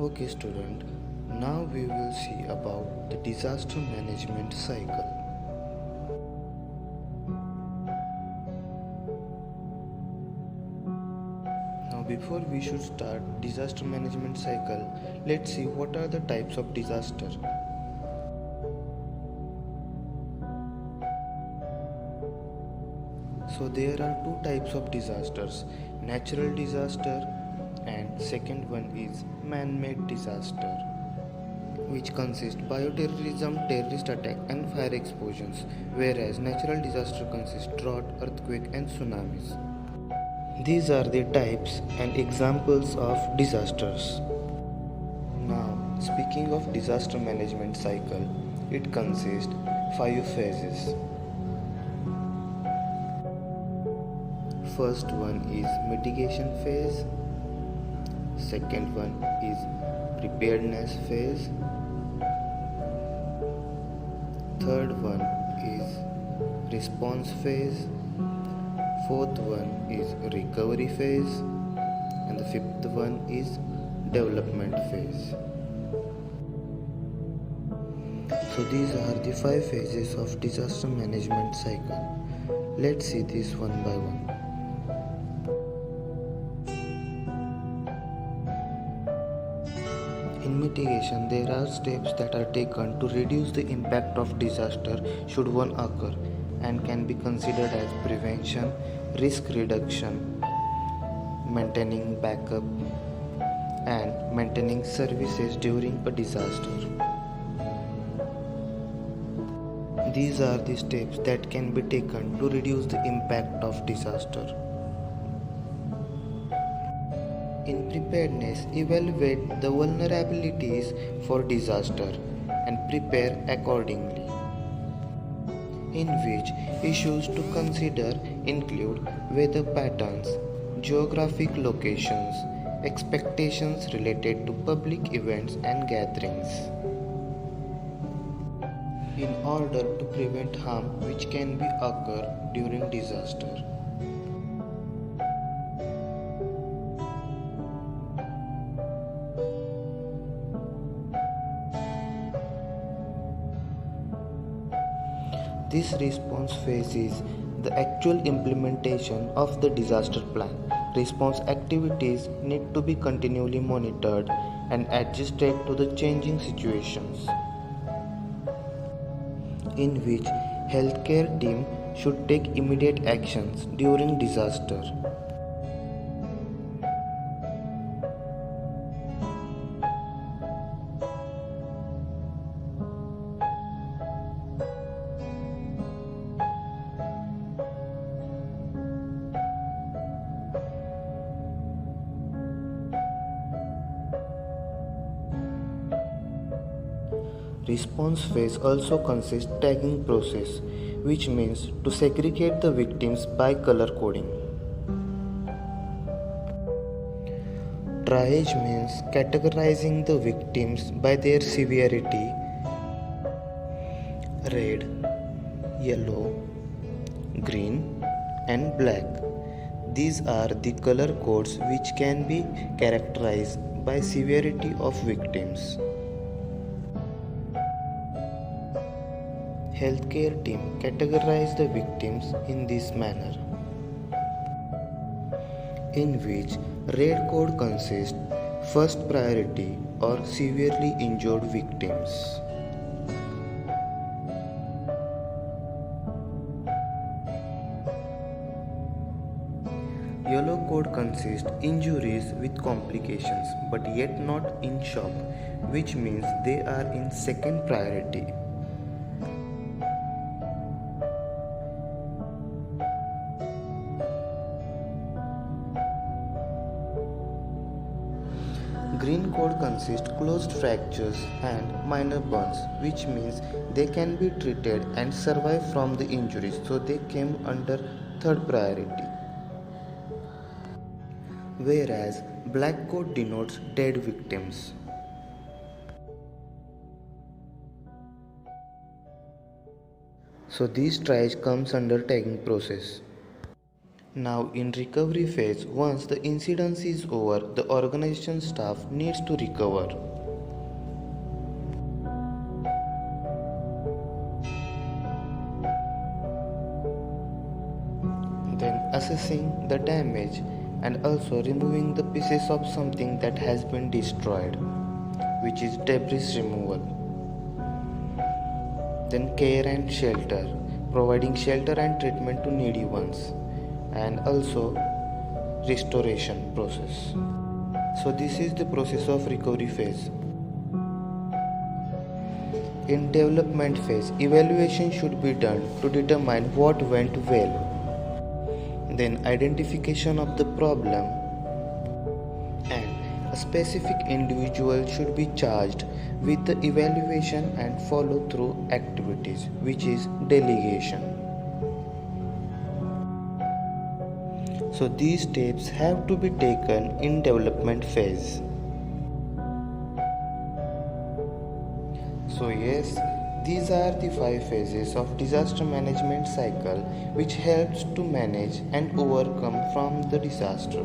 Okay student, now we will see about the disaster management cycle. Now before we should start disaster management cycle, let's see what are the types of disaster. So there are two types of disasters, natural disaster and second one is man-made disaster, which consist bioterrorism, terrorist attack and fire explosions, whereas natural disaster consist drought, earthquake and tsunamis. These are the types and examples of disasters. Now, speaking of disaster management cycle, it consists 5 phases. First one is mitigation phase, second one is preparedness phase, third one is response phase, fourth one is recovery phase, and the fifth one is development phase. So these are the 5 phases of disaster management cycle. Let's see this one by one. In mitigation, there are steps that are taken to reduce the impact of disaster should one occur and can be considered as prevention, risk reduction, maintaining backup, and maintaining services during a disaster. These are the steps that can be taken to reduce the impact of disaster. In preparedness, evaluate the vulnerabilities for disaster and prepare accordingly. In which issues to consider include weather patterns, geographic locations, expectations related to public events and gatherings, in order to prevent harm which can be occur during disaster. This response phase is the actual implementation of the disaster plan. Response activities need to be continually monitored and adjusted to the changing situations, in which healthcare team should take immediate actions during disaster. Response phase also consists tagging process, which means to segregate the victims by color coding. Triage means categorizing the victims by their severity: red, yellow, green, and black. These are the color codes which can be characterized by severity of victims. Healthcare team categorize the victims in this manner, in which red code consists first priority or severely injured victims. Yellow code consists injuries with complications but yet not in shock, which means they are in second priority. Green code consists closed fractures and minor burns, which means they can be treated and survive from the injuries, so they came under third priority. Whereas black code denotes dead victims. So this triage comes under tagging process. Now in recovery phase, once the incident is over, the organization staff needs to recover. Then assessing the damage and also removing the pieces of something that has been destroyed, which is debris removal. Then care and shelter, providing shelter and treatment to needy ones, and also restoration process. So this is the process of recovery phase. In development phase, evaluation should be done to determine what went well. Then identification of the problem, and a specific individual should be charged with the evaluation and follow through activities, which is delegation. So these steps have to be taken in development phase. So yes, these are the 5 phases of disaster management cycle which helps to manage and overcome from the disaster.